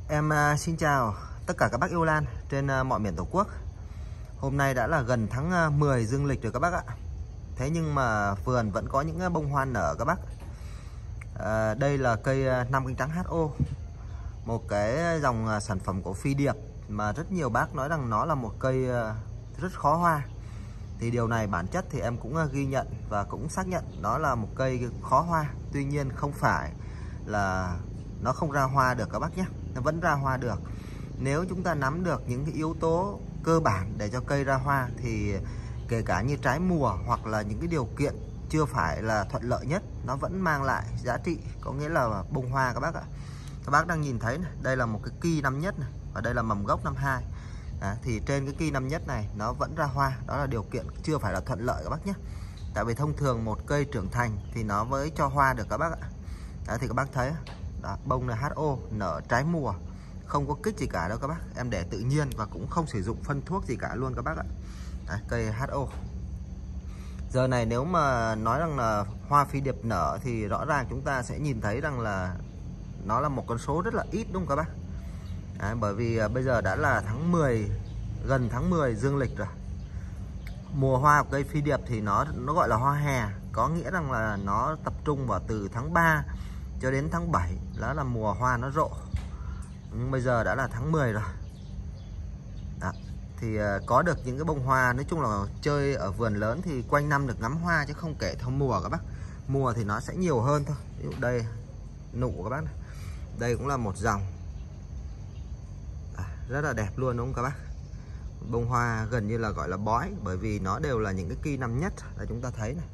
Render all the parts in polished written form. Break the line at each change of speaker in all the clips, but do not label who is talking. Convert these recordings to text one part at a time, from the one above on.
Em xin chào tất cả các bác yêu lan trên mọi miền Tổ quốc. Hôm nay đã là gần tháng 10 dương lịch rồi các bác ạ. Thế nhưng mà vườn vẫn có những bông hoa nở các bác. Đây là cây Nam Cánh Trắng HO, một cái dòng sản phẩm của Phi Điệp mà rất nhiều bác nói rằng nó là một cây rất khó hoa. Thì điều này bản chất thì em cũng ghi nhận và cũng xác nhận nó là một cây khó hoa. Tuy nhiên không phải là nó không ra hoa được các bác nhé, nó vẫn ra hoa được. Nếu chúng ta nắm được những cái yếu tố cơ bản để cho cây ra hoa thì kể cả như trái mùa hoặc là những cái điều kiện chưa phải là thuận lợi nhất, nó vẫn mang lại giá trị, có nghĩa là bông hoa các bác ạ. Các bác đang nhìn thấy này, đây là một cái ki năm nhất này, và đây là mầm gốc năm 2. Thì trên cái ki năm nhất này nó vẫn ra hoa, đó là điều kiện chưa phải là thuận lợi các bác nhé. Tại vì thông thường một cây trưởng thành thì nó mới cho hoa được các bác ạ. Thì các bác thấy đó, bông này HO nở trái mùa, không có kích gì cả đâu các bác. Em để tự nhiên và cũng không sử dụng phân thuốc gì cả luôn các bác ạ. Đấy, cây HO. Giờ này nếu mà nói rằng là hoa Phi Điệp nở thì rõ ràng chúng ta sẽ nhìn thấy rằng là nó là một con số rất là ít đúng không các bác? Đấy, bởi vì bây giờ đã là tháng 10, gần tháng 10 dương lịch rồi. Mùa hoa của cây Phi Điệp thì nó gọi là hoa hè, có nghĩa rằng là nó tập trung vào từ tháng 3 cho đến tháng 7, đó là mùa hoa nó rộ. Bây giờ đã là tháng 10 rồi. Đó. Thì có được những cái bông hoa, nói chung là chơi ở vườn lớn thì quanh năm được ngắm hoa chứ không kể theo mùa các bác. Mùa thì nó sẽ nhiều hơn thôi. Ví dụ đây nụ các bác này. Đây cũng là một dòng rất là đẹp luôn đúng không các bác? Bông hoa gần như là gọi là bói, bởi vì nó đều là những cái ki năm nhất là chúng ta thấy này.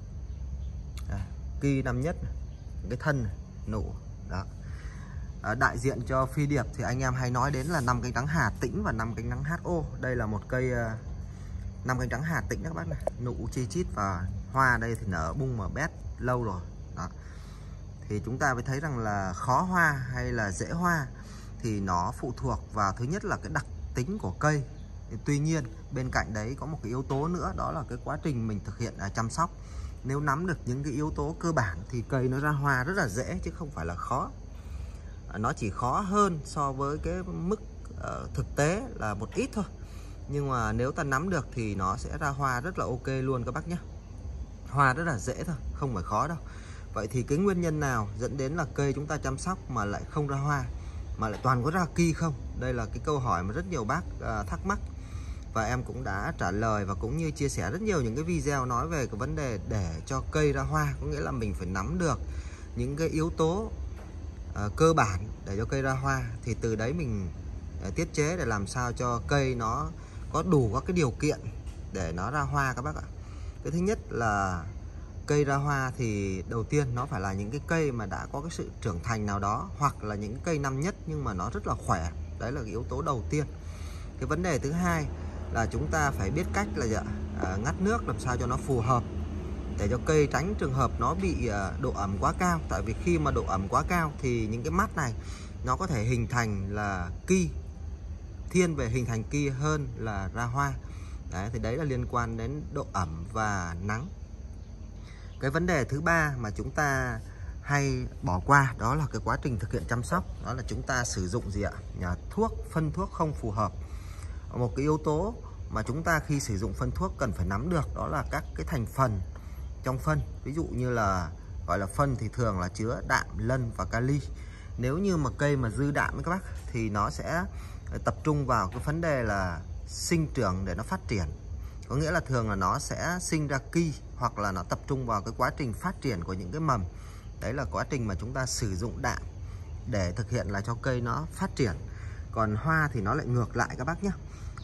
Ki năm nhất này, cái thân này, nụ đó. Đại diện cho Phi Điệp thì anh em hay nói đến là Nam Cánh Trắng Hà Tĩnh và Nam Cánh Trắng HO. Đây là một cây Nam Cánh Trắng Hà Tĩnh các bác này, nụ chi chít và hoa đây thì nở bung mà bét lâu rồi đó. Thì chúng ta mới thấy rằng là khó hoa hay là dễ hoa thì nó phụ thuộc vào thứ nhất là cái đặc tính của cây. Tuy nhiên bên cạnh đấy có một cái yếu tố nữa, đó là cái quá trình mình thực hiện chăm sóc. Nếu nắm được những cái yếu tố cơ bản thì cây nó ra hoa rất là dễ chứ không phải là khó. Nó chỉ khó hơn so với cái mức thực tế là một ít thôi. Nhưng mà nếu ta nắm được thì nó sẽ ra hoa rất là ok luôn các bác nhé. Hoa rất là dễ thôi, không phải khó đâu. Vậy thì cái nguyên nhân nào dẫn đến là cây chúng ta chăm sóc mà lại không ra hoa, mà lại toàn có ra ki không? Đây là cái câu hỏi mà rất nhiều bác thắc mắc. Và em cũng đã trả lời và cũng như chia sẻ rất nhiều những cái video nói về cái vấn đề để cho cây ra hoa. Có nghĩa là mình phải nắm được những cái yếu tố cơ bản để cho cây ra hoa. Thì từ đấy mình tiết chế để làm sao cho cây nó có đủ các cái điều kiện để nó ra hoa các bác ạ. Cái thứ nhất là cây ra hoa thì đầu tiên nó phải là những cái cây mà đã có cái sự trưởng thành nào đó, hoặc là những cây năm nhất nhưng mà nó rất là khỏe. Đấy là cái yếu tố đầu tiên. Cái vấn đề thứ hai là chúng ta phải biết cách là ngắt nước làm sao cho nó phù hợp, để cho cây tránh trường hợp nó bị độ ẩm quá cao. Tại vì khi mà độ ẩm quá cao thì những cái mắt này nó có thể hình thành là ki, thiên về hình thành ki hơn là ra hoa. Đấy, thì đấy là liên quan đến độ ẩm và nắng. Cái vấn đề thứ ba mà chúng ta hay bỏ qua đó là cái quá trình thực hiện chăm sóc. Đó là chúng ta sử dụng gì ạ? Thuốc, phân thuốc không phù hợp. Một cái yếu tố mà chúng ta khi sử dụng phân thuốc cần phải nắm được đó là các cái thành phần trong phân. Ví dụ như là gọi là phân thì thường là chứa đạm, lân và kali. Nếu như mà cây mà dư đạm các bác thì nó sẽ tập trung vào cái vấn đề là sinh trưởng để nó phát triển. Có nghĩa là thường là nó sẽ sinh ra ki, hoặc là nó tập trung vào cái quá trình phát triển của những cái mầm. Đấy là quá trình mà chúng ta sử dụng đạm để thực hiện là cho cây nó phát triển. Còn hoa thì nó lại ngược lại các bác nhé.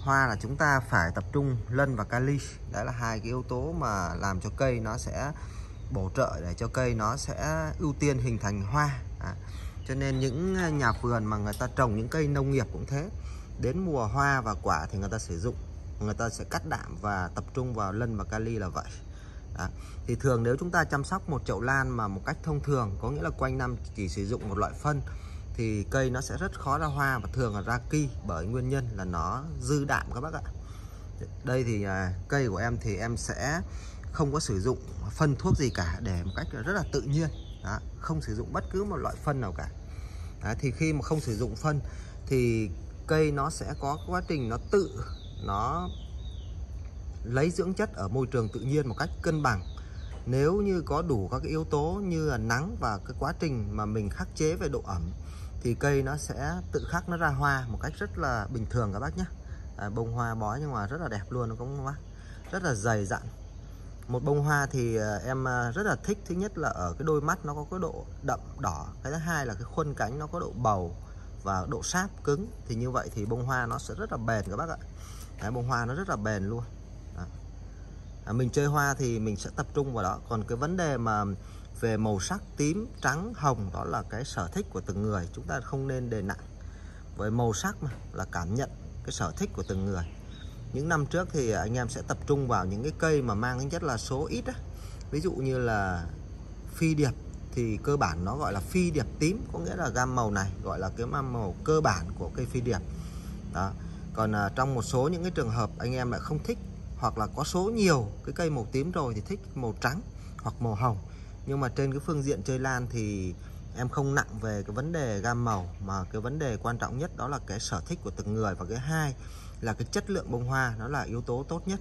Hoa là chúng ta phải tập trung lân và kali. Đấy là hai cái yếu tố mà làm cho cây nó sẽ bổ trợ để cho cây nó sẽ ưu tiên hình thành hoa. Cho nên những nhà vườn mà người ta trồng những cây nông nghiệp cũng thế. Đến mùa hoa và quả thì người ta sử dụng, người ta sẽ cắt đạm và tập trung vào lân và kali là vậy. Thì thường nếu chúng ta chăm sóc một chậu lan mà một cách thông thường, có nghĩa là quanh năm chỉ sử dụng một loại phân, thì cây nó sẽ rất khó ra hoa và thường là ra ki, bởi nguyên nhân là nó dư đạm các bác ạ. Đây thì cây của em thì em sẽ không có sử dụng phân thuốc gì cả, để một cách rất là tự nhiên. Không sử dụng bất cứ một loại phân nào cả. Đấy, thì khi mà không sử dụng phân thì cây nó sẽ có quá trình nó lấy dưỡng chất ở môi trường tự nhiên một cách cân bằng. Nếu như có đủ các cái yếu tố như là nắng và cái quá trình mà mình khắc chế về độ ẩm thì cây nó sẽ tự khắc nó ra hoa một cách rất là bình thường các bác nhé. Bông hoa bó nhưng mà rất là đẹp luôn, nó cũng các bác, rất là dày dặn. Một bông hoa thì em rất là thích, thứ nhất là ở cái đôi mắt nó có cái độ đậm đỏ, cái thứ hai là cái khuôn cánh nó có độ bầu và độ sáp cứng, thì như vậy thì bông hoa nó sẽ rất là bền các bác ạ. Đấy, bông hoa nó rất là bền luôn. Mình chơi hoa thì mình sẽ tập trung vào đó, còn cái vấn đề mà về màu sắc tím, trắng, hồng đó là cái sở thích của từng người, chúng ta không nên đề nặng. Với màu sắc mà là cảm nhận cái sở thích của từng người. Những năm trước thì anh em sẽ tập trung vào những cái cây mà mang tính chất là số ít á. Ví dụ như là phi điệp thì cơ bản nó gọi là phi điệp tím, có nghĩa là gam màu này gọi là cái màu cơ bản của cây phi điệp. Đó. Còn trong một số những cái trường hợp anh em lại không thích, hoặc là có số nhiều cái cây màu tím rồi thì thích màu trắng hoặc màu hồng. Nhưng mà trên cái phương diện chơi lan thì em không nặng về cái vấn đề gam màu, mà cái vấn đề quan trọng nhất đó là cái sở thích của từng người, và cái hai là cái chất lượng bông hoa, nó là yếu tố tốt nhất.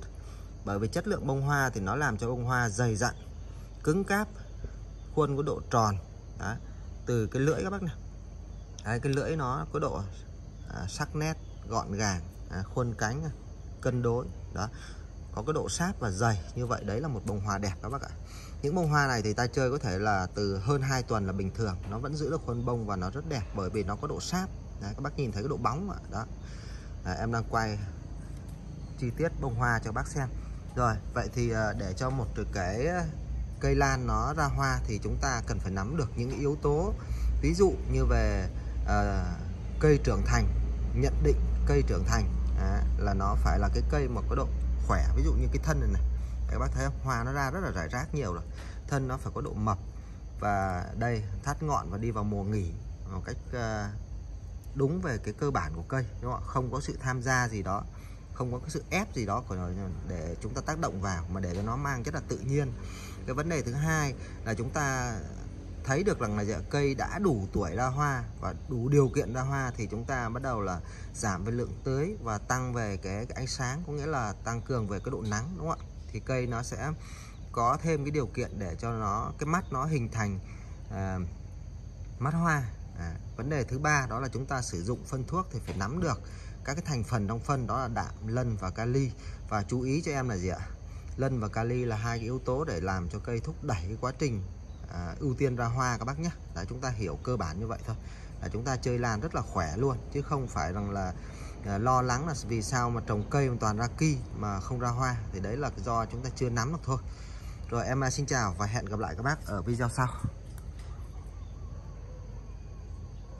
Bởi vì chất lượng bông hoa thì nó làm cho bông hoa dày dặn, cứng cáp, khuôn có độ tròn. Đó. Từ cái lưỡi các bác này. Đấy, cái lưỡi nó có độ sắc nét, gọn gàng, khuôn cánh cân đối. Đó. Có cái độ sáp và dày, như vậy đấy là một bông hoa đẹp các bác ạ. Những bông hoa này thì ta chơi có thể là từ hơn 2 tuần là bình thường, nó vẫn giữ được khuôn bông và nó rất đẹp bởi vì nó có độ sáp. Đấy, các bác nhìn thấy cái độ bóng ạ. Đó. Em đang quay chi tiết bông hoa cho bác xem. Rồi, vậy thì để cho một cái cây lan nó ra hoa thì chúng ta cần phải nắm được những yếu tố, ví dụ như về cây trưởng thành. Nhận định cây trưởng thành là nó phải là cái cây mà có độ khỏe, ví dụ như cái thân này, các bác thấy không, hoa nó ra rất là rải rác nhiều rồi, thân nó phải có độ mập, và đây thắt ngọn và đi vào mùa nghỉ một cách đúng về cái cơ bản của cây, đúng không? Không có sự tham gia gì đó, không có cái sự ép gì đó để chúng ta tác động vào, mà để cho nó mang rất là tự nhiên. Cái vấn đề thứ hai là chúng ta thấy được rằng là cây đã đủ tuổi ra hoa và đủ điều kiện ra hoa thì chúng ta bắt đầu là giảm về lượng tưới và tăng về cái ánh sáng, có nghĩa là tăng cường về cái độ nắng, đúng không ạ? Thì cây nó sẽ có thêm cái điều kiện để cho nó cái mắt nó hình thành mắt hoa. Vấn đề thứ ba đó là chúng ta sử dụng phân thuốc thì phải nắm được các cái thành phần trong phân, đó là đạm, lân và kali. Và chú ý cho em là gì ạ? Lân và kali là hai cái yếu tố để làm cho cây thúc đẩy cái quá trình ưu tiên ra hoa các bác nhé. Đấy, chúng ta hiểu cơ bản như vậy thôi là chúng ta chơi lan rất là khỏe luôn, chứ không phải rằng là lo lắng là vì sao mà trồng cây toàn ra ki mà không ra hoa, thì đấy là do chúng ta chưa nắm được thôi. Rồi em xin chào và hẹn gặp lại các bác ở video sau.